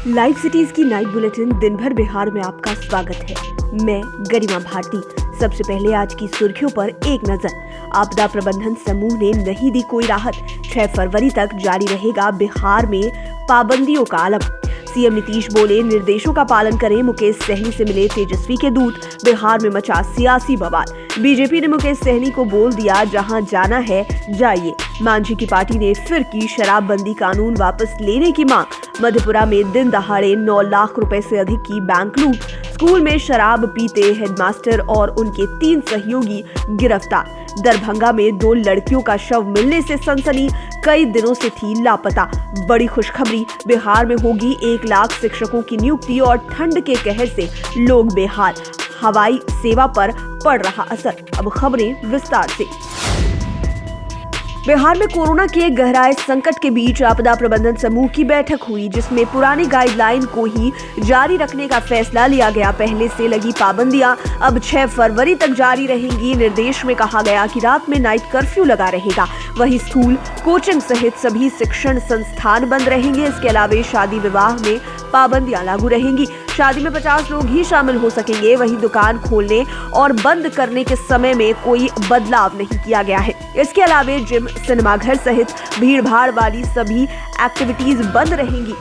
Live cities की night bulletin दिन भर बिहार में आपका स्वागत है। मैं गरिमा भारती। सबसे पहले आज की सुर्खियों पर एक नजर। आपदा प्रबंधन समूह ने नहीं दी कोई राहत। 6 फरवरी तक जारी रहेगा बिहार में पाबंदियों का आलम। सीएम नीतीश बोले, निर्देशों का पालन करें। मुकेश सहनी से मिले तेजस्वी के दूत। बिहार में मचा सियासी बवाल। बीजेपी ने मुकेश सहनी को बोल दिया, जहां जाना है जाइए। मांझी की पार्टी ने फिर की शराबबंदी कानून वापस लेने की मांग। मधेपुरा में दिन दहाड़े 9 लाख रुपए से अधिक की बैंक लूट। स्कूल में शराब पीते हेडमास्टर और उनके 3 सहयोगी गिरफ्तार। दरभंगा में 2 लड़कियों का शव मिलने से सनसनी, कई दिनों से थी लापता। बड़ी खुशखबरी, बिहार में होगी 1 लाख शिक्षकों की नियुक्ति और ठंड के कहर से लोग बेहाल। हवाई सेवा पर पड़ रहा असर। अब खबरें विस्तार से। बिहार में कोरोना के गहराए संकट के बीच आपदा प्रबंधन समूह की बैठक हुई, जिसमें पुरानी गाइडलाइन को ही जारी रखने का फैसला लिया गया। पहले से लगी पाबंदियां अब 6 फरवरी तक जारी रहेंगी। निर्देश में कहा गया कि रात में नाइट कर्फ्यू लगा रहेगा। वहीं स्कूल, कोचिंग सहित सभी शिक्षण संस्थान बंद रहेंगे। इसके अलावा शादी विवाह में पाबंदियां लागू रहेंगी। शादी में 50 लोग ही शामिल हो सकेंगे। वहीं दुकान खोलने और बंद करने के समय में कोई बदलाव नहीं किया गया है। इसके अलावा जिम, सिनेमाघर सहित भीड़-भाड़ वाली सभी एक्टिविटीज बंद रहेंगी।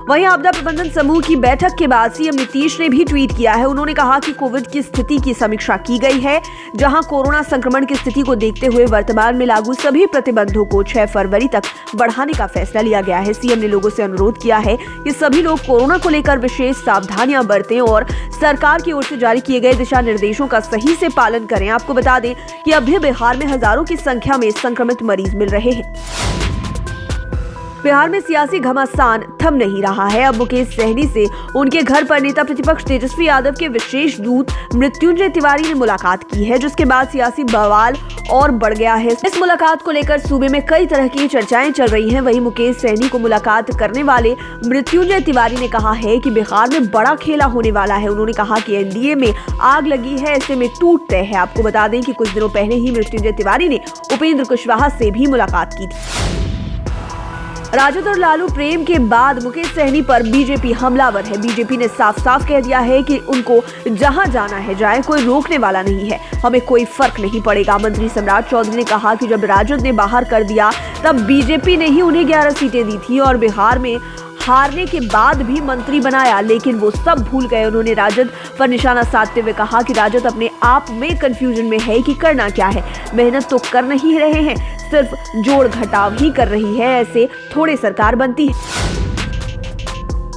वहीं आपदा प्रबंधन समूह की बैठक के बाद सीएम नीतीश ने भी ट्वीट किया है। उन्होंने कहा कि कोविड की स्थिति की समीक्षा की गई है, जहां कोरोना संक्रमण की स्थिति को देखते हुए वर्तमान में लागू सभी प्रतिबंधों को 6 फरवरी तक बढ़ाने का फैसला लिया गया है। सीएम ने लोगों से अनुरोध किया है कि सभी लोग कोरोना को लेकर विशेष सावधानियां बरतें और सरकार की ओर से जारी किए गए दिशा निर्देशों का सही से पालन करें। आपको बता दें कि अब भी बिहार में हजारों की संख्या में संक्रमित मरीज मिल रहे हैं। बिहार में सियासी घमासान थम नहीं रहा है। अब मुकेश सहनी से उनके घर पर नेता प्रतिपक्ष तेजस्वी यादव के विशेष दूत मृत्युंजय तिवारी ने मुलाकात की है, जिसके बाद सियासी बवाल और बढ़ गया है। इस मुलाकात को लेकर सूबे में कई तरह की चर्चाएं चल रही हैं। वहीं मुकेश सहनी को मुलाकात करने वाले मृत्युंजय तिवारी ने कहा है कि बिहार में बड़ा खेला होने वाला है। उन्होंने कहा कि एनडीए में आग लगी है, ऐसे में टूट तय है। आपको बता दें कि कुछ दिनों पहले ही मृत्युंजय तिवारी ने उपेंद्र कुशवाहा से भी मुलाकात की थी। राजद और लालू प्रेम के बाद मुकेश सहनी पर बीजेपी हमलावर है। बीजेपी ने साफ साफ कह दिया है कि उनको जहां जाना है जाए, कोई रोकने वाला नहीं है। हमें कोई फर्क नहीं पड़ेगा। मंत्री सम्राट चौधरी ने कहा कि जब राजद ने बाहर कर दिया तब बीजेपी ने ही उन्हें 11 सीटें दी थी और बिहार में हारने के बाद भी मंत्री बनाया, लेकिन वो सब भूल गए। उन्होंने राजद पर निशाना साधते हुए कहा कि राजद अपने आप में कंफ्यूजन में है कि करना क्या है। मेहनत तो कर नहीं रहे हैं, सिर्फ जोड़ घटाव ही कर रही है। ऐसे थोड़े सरकार बनती है।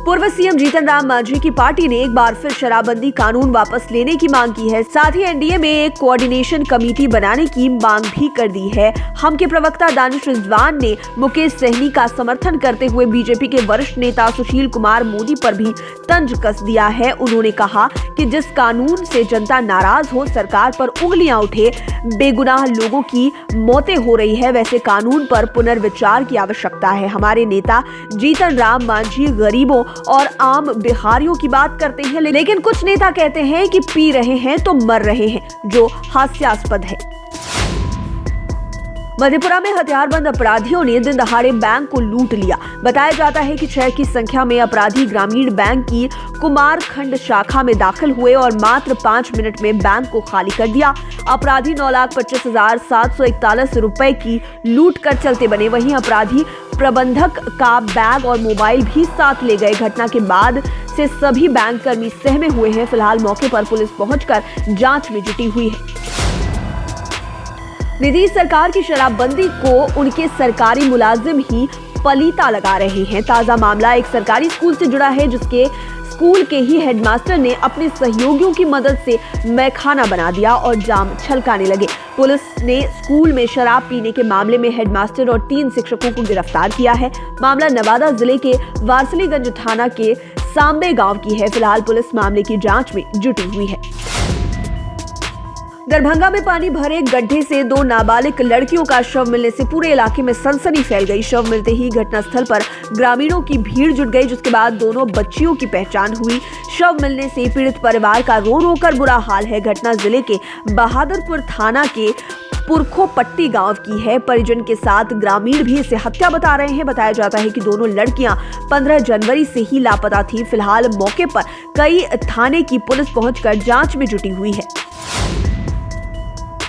पूर्व सीएम जीतन राम मांझी की पार्टी ने एक बार फिर शराबबंदी कानून वापस लेने की मांग की है। साथ ही एनडीए में एक कोऑर्डिनेशन कमेटी बनाने की मांग भी कर दी है। हम के प्रवक्ता दानिश रिजवान ने मुकेश सहनी का समर्थन करते हुए बीजेपी के वरिष्ठ नेता सुशील कुमार मोदी पर भी तंज कस दिया है। उन्होंने कहा कि जिस कानून से जनता नाराज हो, सरकार पर उंगलियां उठे, बेगुनाह लोगों की मौतें हो रही है, वैसे कानून पर पुनर्विचार की आवश्यकता है। हमारे नेता जीतन राम मांझी गरीबों और आम बिहारियों की बात करते हैं, लेकिन कुछ नेता कहते हैं कि पी रहे हैं तो मर रहे हैं, जो हास्यास्पद है। मधेपुरा में हथियारबंद अपराधियों ने दिन दहाड़े बैंक को लूट लिया। बताया जाता है कि 6 की संख्या में अपराधी ग्रामीण बैंक की कुमारखंड शाखा में दाखिल हुए और मात्र 5 मिनट में बैंक को खाली कर दिया। अपराधी 9,25,741 रुपए की लूट कर चलते बने। वहीं अपराधी प्रबंधक का बैग और मोबाइल भी साथ ले गए। घटना के बाद से सभी बैंक कर्मी सहमे हुए हैं। फिलहाल मौके पर पुलिस पहुंचकर जांच में जुटी हुई है। नीतीश सरकार की शराबबंदी को उनके सरकारी मुलाजिम ही पलीता लगा रहे हैं। ताजा मामला एक सरकारी स्कूल से जुड़ा है, जिसके स्कूल के ही हेडमास्टर ने अपने सहयोगियों की मदद से मैखाना बना दिया और जाम छलकाने लगे। पुलिस ने स्कूल में शराब पीने के मामले में हेडमास्टर और 3 शिक्षकों को गिरफ्तार किया है। मामला नवादा जिले के वारसलीगंज थाना के सांबे गांव की है। फिलहाल पुलिस मामले की जांच में जुटी हुई है। दरभंगा में पानी भरे गड्ढे से 2 नाबालिग लड़कियों का शव मिलने से पूरे इलाके में सनसनी फैल गई। शव मिलते ही घटनास्थल पर ग्रामीणों की भीड़ जुट गई, जिसके बाद दोनों बच्चियों की पहचान हुई। शव मिलने से पीड़ित परिवार का रो रो कर बुरा हाल है। घटना जिले के बहादुरपुर थाना के पुरखो पट्टी गांव की है। परिजन के साथ ग्रामीण भी इसे हत्या बता रहे हैं। बताया जाता है कि दोनों लड़कियां 15 जनवरी से ही लापता थी। फिलहाल मौके पर कई थाने की पुलिस पहुंचकर जांच में जुटी हुई है।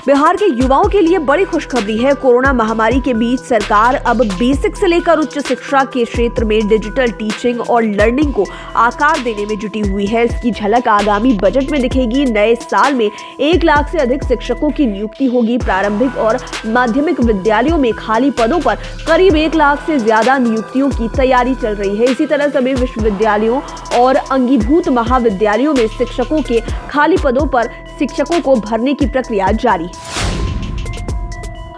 बिहार के युवाओं के लिए बड़ी खुशखबरी है। कोरोना महामारी के बीच सरकार अब बेसिक से लेकर उच्च शिक्षा के क्षेत्र में डिजिटल टीचिंग और लर्निंग को आकार देने में जुटी हुई है। इसकी झलक आगामी बजट में दिखेगी। नए साल में 1 लाख से अधिक शिक्षकों की नियुक्ति होगी। प्रारंभिक और माध्यमिक विद्यालयों में खाली पदों पर करीब 1 लाख से ज्यादा नियुक्तियों की तैयारी चल रही है। इसी तरह सभी विश्वविद्यालयों और अंगीभूत महाविद्यालयों में शिक्षकों के खाली पदों पर शिक्षकों को भरने की प्रक्रिया जारी है।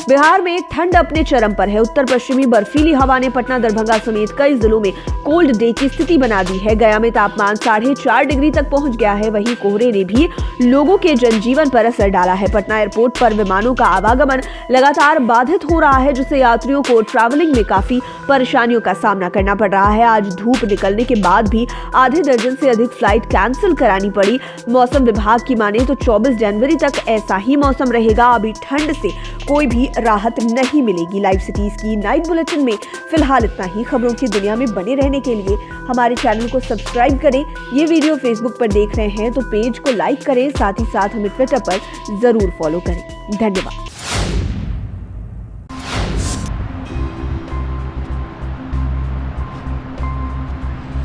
बिहार में ठंड अपने चरम पर है। उत्तर पश्चिमी बर्फीली हवा ने पटना, दरभंगा समेत कई जिलों में कोल्ड डे की स्थिति बना दी है। गया में तापमान 4.5 डिग्री तक पहुंच गया है। वहीं कोहरे ने भी लोगों के जनजीवन पर असर डाला है। पटना एयरपोर्ट पर विमानों का आवागमन लगातार बाधित हो रहा है, जिससे यात्रियों को ट्रैवलिंग में काफी परेशानियों का सामना करना पड़ रहा है। आज धूप निकलने के बाद भी आधे दर्जन से अधिक फ्लाइट कैंसिल करानी पड़ी। मौसम विभाग की माने तो 24 जनवरी तक ऐसा ही मौसम रहेगा। अभी ठंड से कोई भी राहत नहीं मिलेगी। लाइव सिटीज की नाइट बुलेटिन में फिलहाल इतना ही। खबरों की दुनिया में बने रहने के लिए हमारे चैनल को सब्सक्राइब करें। ये वीडियो फेसबुक पर देख रहे हैं तो पेज को लाइक करें, साथ ही साथ हमें ट्विटर पर जरूर फॉलो करें। धन्यवाद।